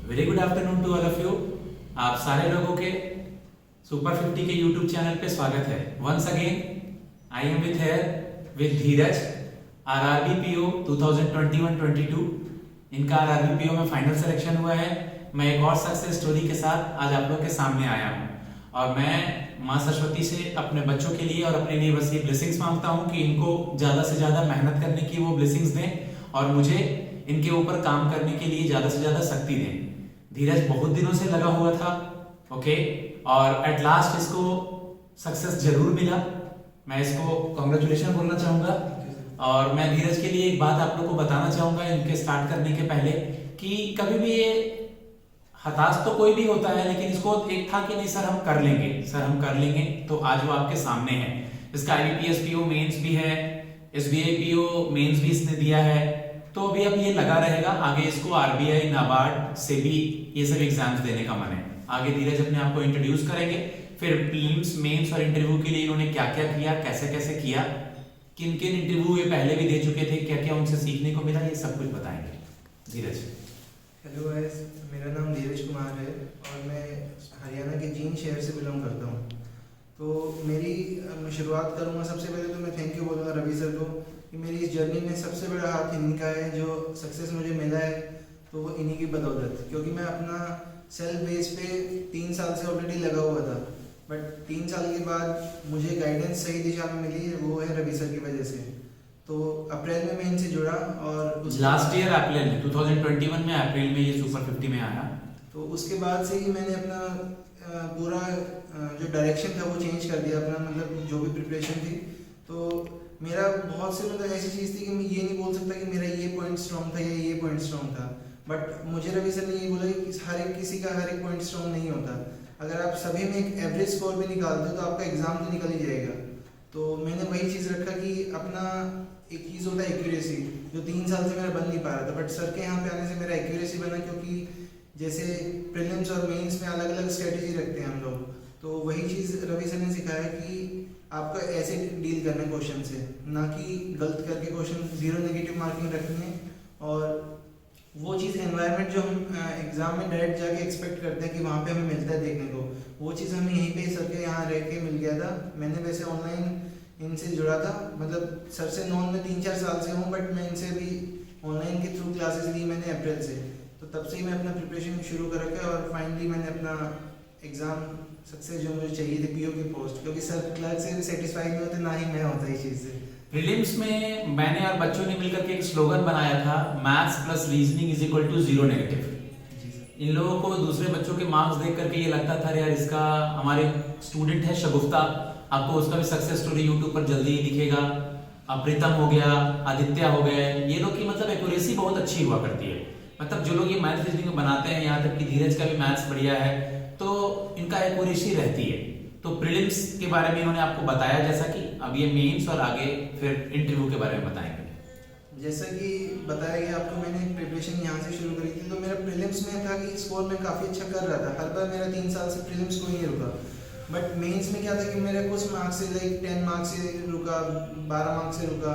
Very good afternoon to all of you. आप सारे लोगों के सुपर 50 के यूट्यूब चैनल पे स्वागत है। Once again I am with Dheeraj. RRB PO 2021-22 इनका आरआरबी पीओ में फाइनल सिलेक्शन हुआ है। मैं एक और सक्सेस स्टोरी के साथ आज आप लोग के सामने आया हूँ और मैं माँ सरस्वती से अपने बच्चों के लिए और अपने लिए बस ये ब्लेसिंग्स मांगता हूँ कि इनको ज़्यादा से ज़्यादा मेहनत करने की वो ब्लेसिंग्स दें और मुझे इनके ऊपर काम करने के लिए ज़्यादा से ज़्यादा शक्ति दें। धीरज बहुत दिनों से लगा हुआ था, ओके, और एट लास्ट इसको सक्सेस जरूर मिला। मैं इसको कॉन्ग्रेचुलेशन बोलना चाहूँगा और मैं धीरज के लिए एक बात आप लोग को बताना चाहूँगा इनके स्टार्ट करने के पहले कि कभी भी ये हताश तो कोई भी होता है, लेकिन इसको एक था कि नहीं सर हम कर लेंगे, सर हम कर लेंगे। तो आज वो आपके सामने है। इसका IBPS PO मेंस भी है, SBI PO मेंस भी इसने दिया है। तो अभी अब ये लगा रहेगा, आगे इसको RBI, नाबार्ड से भी ये सब एग्जाम्स देने का मन है। आगे धीरज अपने आप को इंट्रोड्यूस करेंगे, फिर प्रीलिम्स, मेंस और इंटरव्यू के लिए इन्होंने क्या क्या किया, कैसे कैसे किया, किन किन इंटरव्यू ये पहले भी दे चुके थे, क्या क्या उनसे सीखने को मिला, ये सब कुछ बताएंगे। धीरज। हेलो गाइस, मेरा नाम धीरज कुमार है और मैं हरियाणा के जींद शहर से बिलोंग करता हूँ। तो मैं शुरुआत करूँगा। सबसे पहले तो मैं थैंक यू बोलूँगा रवि सर को कि मेरी इस जर्नी में सबसे बड़ा हाथ इन्हीं का है। जो सक्सेस मुझे मिला है तो वो इन्हीं की बदौलत, क्योंकि मैं अपना सेल्फ बेस पे 3 साल से ऑलरेडी लगा हुआ था, बट 3 साल के बाद मुझे गाइडेंस सही दिशा में मिली, वो है रवि सर की वजह से। तो अप्रैल में मैं इनसे जुड़ा और लास्ट ईयर अप्रैल 2021 में अप्रैल में ये सुपर 50 में आया। तो उसके बाद से ही मैंने अपना पूरा जो डायरेक्शन था वो चेंज कर दिया अपना, मतलब जो भी प्रिपरेशन थी। तो मेरा बहुत से मतलब ऐसी चीज़ थी कि मैं ये नहीं बोल सकता कि मेरा ये पॉइंट स्ट्रॉन्ग था या ये पॉइंट स्ट्रॉन्ग था, बट मुझे रवि सर ने ये बोला कि हर एक किसी का हर एक पॉइंट स्ट्रॉन्ग नहीं होता। अगर आप सभी में एक एवरेज स्कोर भी निकालते हो तो आपका एग्जाम तो निकल ही जाएगा। तो मैंने वही चीज़ रखा कि अपना एक चीज़ होता है एक्यूरेसी, जो 3 साल से मेरा बन नहीं पा रहा था, बट सर के यहाँ पे आने से मेरा एक्यूरेसी बना, क्योंकि जैसे प्रीलिम्स और मेंस में अलग अलग स्ट्रेटजी रखते हैं हम लोग। तो वही चीज़ रवि सर ने सिखाया कि आपका ऐसे डील करना है क्वेश्चन से, ना कि गलत करके क्वेश्चन 0 नेगेटिव मार्किंग रखनी है। और वो चीज़ एनवायरनमेंट जो हम एग्ज़ाम में डायरेक्ट जाके एक्सपेक्ट करते हैं कि वहाँ पे हमें मिलता है देखने को, वो चीज़ हमें यहीं पे सर के यहाँ रह के मिल गया था। मैंने वैसे ऑनलाइन इनसे जुड़ा था, मतलब सर से नॉन में 3-4 साल से हूँ, बट मैं इनसे भी ऑनलाइन के थ्रू क्लासेस ली मैंने अप्रैल से। तो तब से ही मैं अपना प्रिपरेशन शुरू कर रखा है और फाइनली मैंने अपना एग्ज़ाम सक्सेस जो मुझे चाहिए थी PO की पोस्ट, क्योंकि सर क्लर्क से सेटिस्फाई नहीं होते, ना ही मैं होता इस चीज़ से। प्रीलिम्स में मैंने और बच्चों ने मिलकर के एक स्लोगन बनाया था, maths plus reasoning is equal to 0 negative. इन लोगों को दूसरे बच्चों के मार्क्स देख करके ये लगता था यार इसका, हमारे स्टूडेंट है शगुफ्ता, आपको उसका भी सक्सेस स्टोरी यूट्यूब पर जल्दी ही दिखेगा। प्रीतम हो गया, आदित्य हो गए, ये लोग की मतलब एक्यूरेसी बहुत अच्छी हुआ करती है। मतलब जो लोग ये मैथ रीजनिंग बनाते हैं, यहाँ तक कि धीरज का भी मैथ्स बढ़िया है, तो इनका एक्यूरेसी रहती है। तो प्रीलिम्स के बारे में इन्होंने आपको बताया, जैसा कि अब ये मेंस और आगे फिर इंटरव्यू के बारे में बताएंगे। जैसा कि बताया गया आपको, मैंने प्रिपरेशन यहाँ से शुरू करी थी। तो मेरा प्रीलिम्स में था कि स्कोर मैं काफ़ी अच्छा कर रहा था, हर बार मेरा 3 साल से प्रीलिम्स को ही रुका। बट मेंस में क्या था कि मेरे कुछ मार्क्स से लाइक 10 मार्क्स से रुका, 12 मार्क्स से रुका।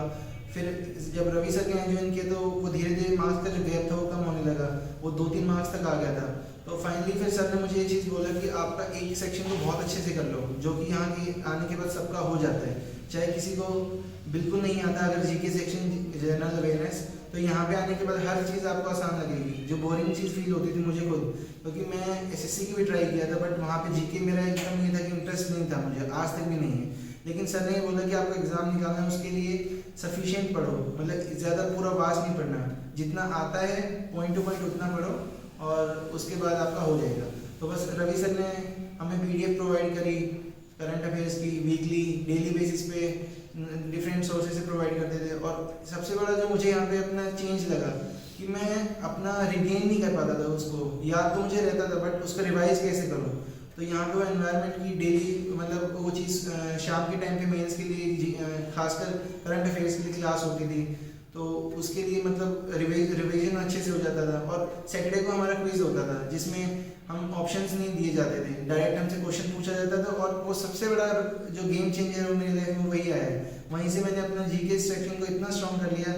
फिर जब रवि सर के यहाँ ज्वाइन किया तो वो धीरे धीरे मार्क्स का जो गैप था वो कम होने लगा, वो 2-3 मार्क्स तक आ गया था। तो फाइनली फिर सर ने मुझे ये चीज़ बोला कि आपका एक सेक्शन को बहुत अच्छे से कर लो, जो कि यहाँ के आने के बाद सबका हो जाता है। चाहे किसी को बिल्कुल नहीं आता, अगर GK सेक्शन जनरल अवेयरनेस, तो यहाँ पे आने के बाद हर चीज़ आपको आसान लगेगी। जो बोरिंग चीज़ फील होती थी मुझे खुद, क्योंकि मैं SSC की भी ट्राई किया था, बट वहाँ पे GK मेरा एकदम ये था कि इंटरेस्ट नहीं था मुझे, आज तक भी नहीं है। लेकिन सर ने ये बोला कि आपको एग्ज़ाम निकालना है, उसके लिए सफिशिएंट पढ़ो, मतलब ज़्यादा पूरा वास नहीं पढ़ना, जितना आता है पॉइंट टू पॉइंट उतना पढ़ो और उसके बाद आपका हो जाएगा। तो बस रवि सर ने हमें PDF प्रोवाइड करी करंट अफेयर्स की, वीकली डेली बेसिस पे डिफरेंट सोर्सेज से प्रोवाइड करते थे। और सबसे बड़ा जो मुझे यहाँ पे अपना चेंज लगा कि मैं अपना रिगेन नहीं कर पाता था, उसको याद तो मुझे रहता था, बट उसका रिवाइज कैसे करूँ। तो यहाँ पे एनवायरनमेंट की डेली मतलब वो चीज़ शाम के टाइम पे मेंस के लिए खासकर करंट अफेयर्स के लिए क्लास होती थी, तो उसके लिए मतलब रिवीजन अच्छे से हो जाता था। और सैटरडे को हमारा क्विज होता था, जिसमें हम ऑप्शंस नहीं दिए जाते थे, डायरेक्ट हमसे क्वेश्चन पूछा जाता था। और वो सबसे बड़ा जो गेम चेंजर है वो मेरी लाइफ में वही आया है। वहीं से मैंने अपना GK सेक्शन को इतना स्ट्रॉन्ग कर लिया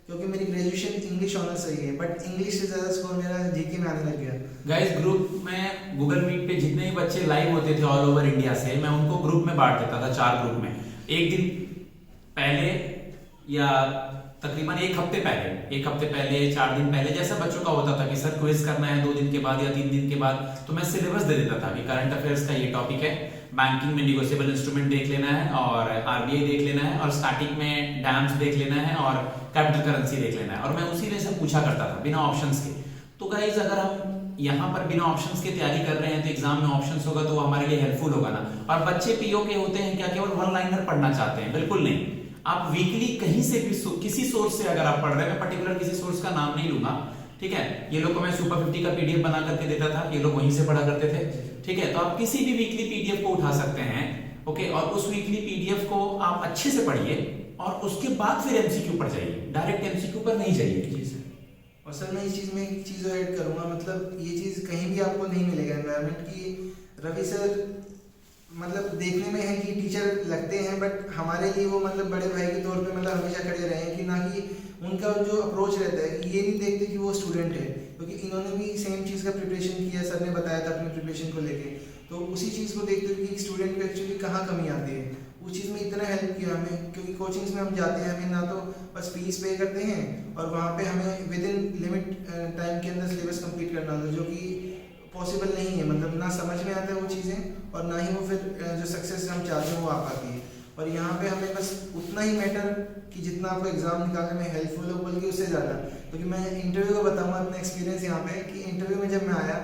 क्योंकि मेरी ग्रेजुएशन इंग्लिश ऑनर्स रही है, बट इंग्लिश से ज़्यादा स्कोर मेरा जीके में आने लग गया। गाइस ग्रुप में गूगल मीट पे जितने भी बच्चे लाइव होते थे ऑल ओवर इंडिया से, मैं उनको ग्रुप में बांट देता था 4 ग्रुप में। एक दिन पहले या तकरीबन एक हफ्ते पहले 4 दिन पहले जैसा बच्चों का होता था कि सर क्विज करना है 2 दिन के बाद या 3 दिन के बाद, तो मैं सिलेबस दे देता था कि करंट अफेयर्स का ये टॉपिक है, बैंकिंग में निगोशिएबल इंस्ट्रूमेंट देख लेना है और आरबीआई देख लेना है और स्टार्टिंग में डैम्स देख लेना है और कैपिटल करेंसी देख लेना है, और मैं उसी में से पूछा करता था बिना ऑप्शंस के। तो गाइस अगर हम यहाँ पर बिना ऑप्शंस के तैयारी कर रहे हैं तो एग्जाम में ऑप्शंस होगा तो वो हमारे लिए हेल्पफुल होगा ना। और बच्चे पीओ के होते हैं क्या केवल वन लाइनर पढ़ना चाहते हैं? बिल्कुल नहीं। आप वीकली कहीं से भी किसी सोर्स से अगर आप पढ़ रहे हैं, मैं पर्टिकुलर किसी सोर्स का नाम नहीं लूंगा, ठीक है, ये लोग को मैं सुपर 50 का पीडीएफ बना करके देता था, ये लोग वहीं से पढ़ा करते थे, ठीक है। तो आप किसी भी वीकली पीडीएफ को उठा सकते हैं, ओके, और उस वीकली पीडीएफ को आप अच्छे से पढ़िए और उसके बाद फिर एमसीक्यू पर जाइए, डायरेक्ट एमसीक्यू पर नहीं जाइए। जी सर। और सर मैं इस चीज़ में एक चीज़ ऐड करूँगा, मतलब ये चीज़ कहीं भी आपको नहीं मिलेगा एनवायरनमेंट की। रवि सर मतलब देखने में है कि टीचर लगते हैं, बट हमारे लिए वो मतलब बड़े भाई के तौर पे मतलब हमेशा खड़े रहे हैं कि ना कि उनका जो अप्रोच रहता है कि ये नहीं देखते कि वो स्टूडेंट है, क्योंकि इन्होंने भी सेम चीज़ का प्रिपरेशन किया, सर ने बताया था अपने प्रिपरेशन को लेके, तो उसी चीज़ को देखते हुए कि स्टूडेंट को एक्चुअली कहाँ कमी आती है, उस चीज़ में इतना हेल्प किया हमें। क्योंकि कोचिंग्स में हम जाते हैं, हमें ना तो बस फीस पे करते हैं और वहाँ पे हमें विद इन लिमिट टाइम के अंदर सिलेबस कंप्लीट करना होता है, जो कि पॉसिबल नहीं है, मतलब ना समझ में आता है वो चीज़ें और ना ही वो फिर जो सक्सेस हम चाहते हैं वो आ पाती है। और यहाँ पे हमें बस उतना ही मैटर कि जितना आपको एग्जाम निकालने में हेल्पफुल हो, बल्कि उससे ज़्यादा। क्योंकि मैं इंटरव्यू का बताऊँगा अपना एक्सपीरियंस यहाँ पे कि इंटरव्यू में जब मैं आया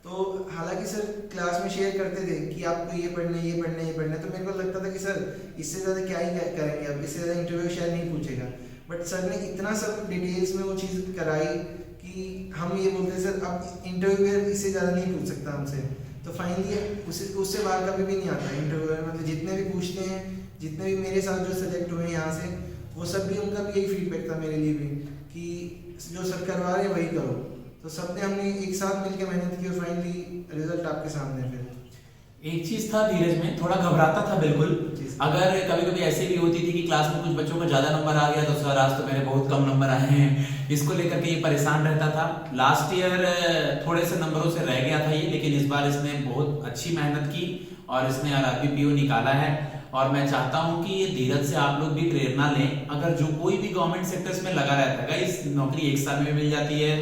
तो हालांकि सर क्लास में शेयर करते थे कि आपको ये पढ़ना है, ये पढ़ना है, ये पढ़ना है, तो मेरे को लगता था कि सर इससे ज़्यादा क्या ही करेंगे, अब इससे ज़्यादा इंटरव्यू शायद नहीं पूछेगा। बट सर ने इतना सब डिटेल्स में वो चीज़ कराई कि हम ये बोलते हैं सर अब इंटरव्यूअर इससे ज़्यादा नहीं पूछ सकता हमसे। तो फाइनली उससे बाहर कभी भी नहीं आता इंटरव्यूअर, मतलब जितने भी पूछते हैं, जितने भी मेरे साथ जो सेलेक्ट हुए यहाँ से, वो सब भी उनका भी यही फीडबैक था मेरे लिए भी कि जो सर करवा रहे हैं वही करो। तो सबने हमने एक साथ मिलकर मेहनत की और फाइनली रिजल्ट आपके सामने। फिर एक चीज था धीरज में, थोड़ा घबराता था बिल्कुल। अगर कभी कभी ऐसे भी होती थी कि क्लास में कुछ बच्चों का ज्यादा नंबर आ गया तो सर आज तो मेरे बहुत कम नंबर आए हैं, इसको लेकर के ये परेशान रहता था। लास्ट ईयर थोड़े से नंबरों से रह गया था ये, लेकिन इस बार इसने बहुत अच्छी मेहनत की और इसने आरआरबी पीओ निकाला है। और मैं चाहता हूं कि ये धीरज से आप लोग भी प्रेरणा लें। अगर जो कोई भी गवर्नमेंट सेक्टर्स में लगा रहता है, इस नौकरी 1 साल में मिल जाती है,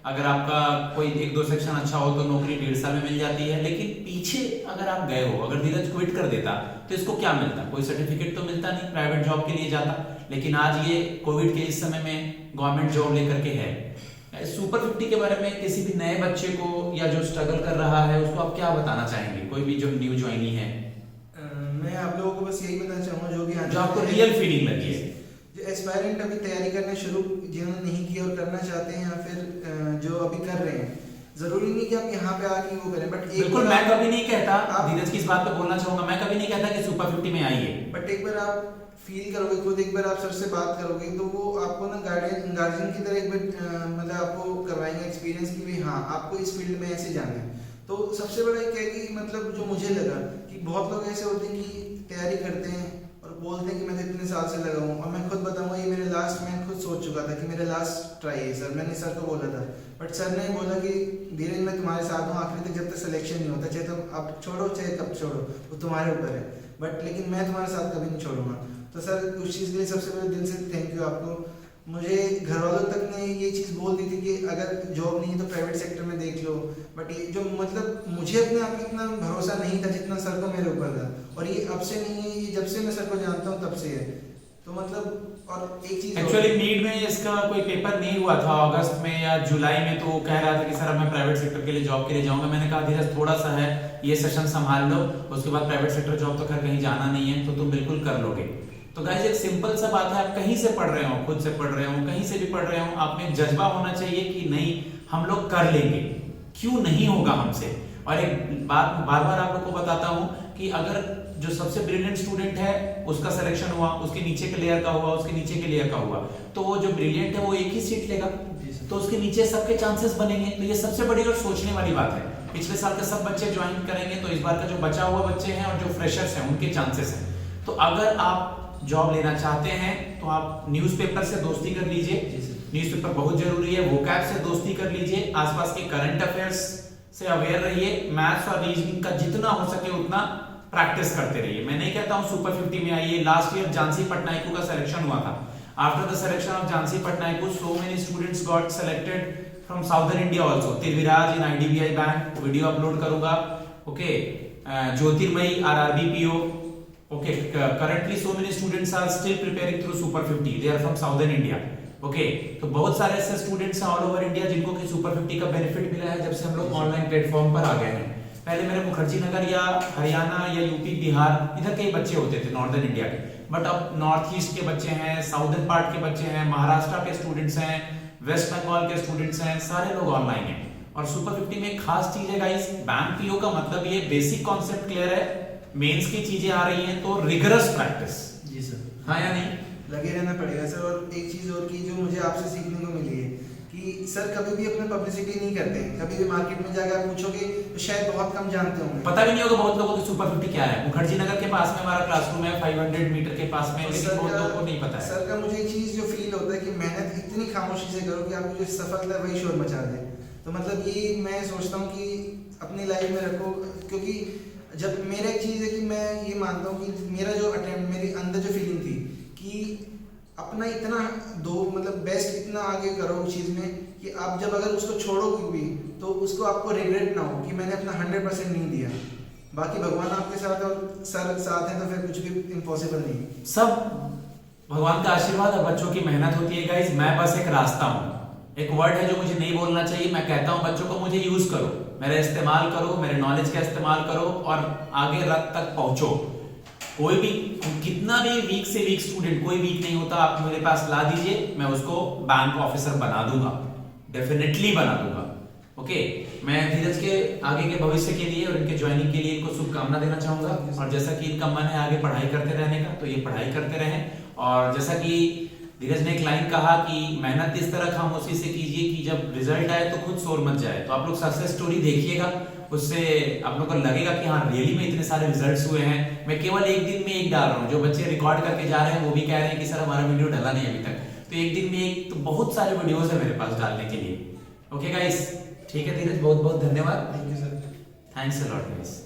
अगर आपका कोई 1-2 सेक्शन अच्छा हो तो नौकरी 1.5 साल में मिल जाती है। लेकिन पीछे अगर आप गए हो, अगर धीरज क्विट कर देता तो इसको क्या मिलता? कोई सर्टिफिकेट तो मिलता नहीं, प्राइवेट जॉब के लिए जाता। लेकिन आज ये कोविड के इस समय में गवर्नमेंट जॉब लेकर के है। सुपर 50 के बारे में किसी भी नए बच्चे को या जो स्ट्रगल कर रहा है उसको आप क्या बताना चाहेंगे? कोई भी जो न्यू ज्वाइनी है। मैं आप लोगों को बस यही बताना चाहूँगा जो आपको रियल फीलिंग लगी है, जो एस्पायरेंट अभी तैयारी करना शुरू जिन्होंने नहीं की और करना चाहते हैं, या फिर जो अभी कर रहे हैं, जरूरी नहीं कि आप यहाँ पे आके वो करें, बट बिल्कुल मैं कभी नहीं कहता, धीरज की इस बात पे बोलना चाहूंगा, मैं कभी नहीं कहता कि सुपर 50 में आइए, बट एक बार आप फील करोगे खुद, एक बार आप सर से बात करोगे तो वो आपको ना गार्जियन की तरह एक बार मतलब आपको करवाएंगे एक्सपीरियंस की भी हाँ आपको इस फील्ड में ऐसे जाना है। तो सबसे बड़ा एक है कि मतलब जो मुझे लगा कि बहुत लोग ऐसे होते हैं कि तैयारी करते हैं और बोलते हैं कि मैं तो इतने साल से लगा हूँ, और मैं खुद बताऊंगा ये मेरे लास्ट, मैं खुद सोच चुका था कि मेरा लास्ट ट्राई है सर, मैंने सर को बोला था, बट सर ने बोला कि धीरज मैं तुम्हारे साथ हूँ आखिरी तक, जब तक सिलेक्शन नहीं होता, चाहे तुम अब छोड़ो चाहे कब छोड़ो वो तुम्हारे ऊपर है, बट लेकिन मैं तुम्हारे साथ कभी नहीं छोड़ूंगा। तो सर उस चीज़ के लिए सबसे पहले दिल से थैंक यू आपको। मुझे घर वालों तक ने ये चीज़ बोल दी थी कि अगर जॉब नहीं है तो प्राइवेट सेक्टर में देख लो, बट ये जो मतलब मुझे अपने आप में इतना भरोसा नहीं था जितना सर को मेरे ऊपर था, और ये अब से नहीं है, ये जब से मैं सर को जानता हूँ तब से है। तो मतलब और एक चीज़ एक्चुअली नीट में इसका कोई पेपर नहीं हुआ था अगस्त में या जुलाई में, तो वो कह रहा था कि सर अब मैं प्राइवेट सेक्टर के लिए जॉब के लिए जाऊंगा। मैंने कहा धीरज थोड़ा सा है, ये सेशन संभाल लो, उसके बाद प्राइवेट सेक्टर जॉब तो खैर कहीं जाना नहीं है, तो तुम बिल्कुल कर लोगे। तो गाइस एक सिंपल सा बात है, आप कहीं से पढ़ रहे हो, खुद से पढ़ रहे हो, कहीं से भी पढ़ रहे हो, आप में जज्बा होना चाहिए कि नहीं हम लोग कर लेंगे, क्यों नहीं होगा हमसे। और एक बात बार बार आप लोग को बताता हूं कि अगर जो सबसे ब्रिलियंट स्टूडेंट है उसका सिलेक्शन हुआ, उसके नीचे के लेयर का हुआ, उसके नीचे के लेयर का हुआ, तो वो जो ब्रिलियंट है वो एक ही सीट लेगा, तो उसके नीचे सबके चांसेस बनेंगे। तो ये सबसे बड़ी और सोचने वाली बात है। पिछले साल के सब बच्चे ज्वाइन करेंगे तो इस बार का जो बचा हुआ बच्चे हैं और जो फ्रेशर्स हैं उनके चांसेस हैं। तो अगर आप जॉब लेना चाहते हैं तो आप न्यूज़पेपर से दोस्ती कर लीजिए। जी सर। न्यूज़पेपर बहुत जरूरी है। वोकैब से दोस्ती कर लीजिए। आसपास के करंट अफेयर्स से अवेयर रहिए। मैथ्स और रीजनिंग का जितना हो सके उतना प्रैक्टिस करते रहिए। मैं नहीं कहता हूं सुपर 50 में आइए। लास्ट ईयर झांसी पटनायकू का सिलेक्शन हुआ था। After the selection of Jhansi Patnaik, so many students got selected from southern India also. Tilviraj in IDBI bank, video upload करूंगा। Okay, Jyotirmayi RRB PO. Okay, currently so many students are still preparing through Super 50. They are from Southern India. Okay, तो बहुत सारे ऐसे students हैं all over India जिनको कि super 50 का benefit मिला है जब से हम लोग ऑनलाइन प्लेटफॉर्म पर आ गए हैं। पहले मेरे मुखर्जी नगर या हरियाणा या यूपी बिहार इधर के बच्चे होते थे नॉर्दर्न इंडिया के, बट अब नॉर्थ ईस्ट के बच्चे हैं, साउदर्न पार्ट के बच्चे हैं, महाराष्ट्र के स्टूडेंट्स हैं, वेस्ट बंगाल के स्टूडेंट्स हैं, सारे लोग ऑनलाइन हैं। और सुपर 50 में एक खास चीज है गाइस, बैंक पीओ का मतलब ये बेसिक कॉन्सेप्ट क्लियर है, मेंस की चीजें आ रही हैं तो रिगरस प्रैक्टिस। जी सर। हाँ या नहीं? लगे रहना पड़ेगा सर। और एक चीज़ और की जो मुझे आपसे सीखने को मिली है कि सर कभी भी अपने पब्लिसिटी नहीं करते हैं। कभी भी मार्केट में जाकर आप पूछोगे तो शायद बहुत कम जानते होंगे, पता भी नहीं होगा बहुत लोगों को सुपर 50 क्या है। मुखर्जी नगर के पास में हमारा क्लासरूम है 500 मीटर के पास में, लेकिन बहुत लोगों को नहीं पता है। सर का मुझे एक चीज़ जो फील होता है कि मेहनत इतनी खामोशी से करो कि आपको जो सफलता है वही शोर मचा दे। तो मतलब ये मैं सोचता हूँ कि अपनी लाइफ में रखो, क्योंकि जब मेरा एक चीज़ है कि मैं ये मानता हूँ कि मेरा जो अटेम्प्ट, मेरे अंदर जो फीलिंग थी कि अपना इतना दो मतलब बेस्ट इतना आगे करो उस चीज़ में कि आप जब अगर उसको छोड़ोगे भी तो उसको आपको रिग्रेट ना हो कि मैंने अपना 100% नहीं दिया। बाकी भगवान आपके साथ और सर साथ हैं तो फिर कुछ भी इम्पॉसिबल नहीं। सब भगवान का आशीर्वाद और बच्चों की मेहनत होती है गाइस। मैं बस एक रास्ता हूँ, एक वर्ड है जो मुझे नहीं बोलना चाहिए। मैं कहता हूँ बच्चों को मुझे यूज करो, मेरा इस्तेमाल करो, मेरे नॉलेज का इस्तेमाल करो और आगे रत तक पहुंचो। कोई भी कितना भी वीक से वीक स्टूडेंट, कोई वीक नहीं होता, आप मेरे पास ला दीजिए, मैं उसको बैंक ऑफिसर बना दूंगा, डेफिनेटली बना दूंगा। ओके, मैं धीरज के आगे के भविष्य के लिए और इनके ज्वाइनिंग के लिए इनको शुभकामना देना चाहूंगा। और जैसा कि इनका मन है आगे पढ़ाई करते रहने का, तो ये पढ़ाई करते रहें। और जैसा कि धीरज ने एक लाइन कहा कि मेहनत इस तरह खामोशी से कीजिए कि जब रिजल्ट आए तो खुद शोर मच जाए। तो आप लोग सक्सेस स्टोरी देखिएगा, उससे आप लोग को लगेगा कि हाँ रियली में इतने सारे रिजल्ट्स हुए हैं। मैं केवल एक दिन में एक डाल रहा हूँ, जो बच्चे रिकॉर्ड करके जा रहे हैं वो भी कह रहे हैं कि सर हमारा वीडियो डाला नहीं अभी तक। तो एक दिन में एक, तो बहुत सारे वीडियोस है मेरे पास डालने के लिए। ओके गाइस, ठीक है धीरज, बहुत बहुत धन्यवाद। Thank you sir. Thanks a lot guys.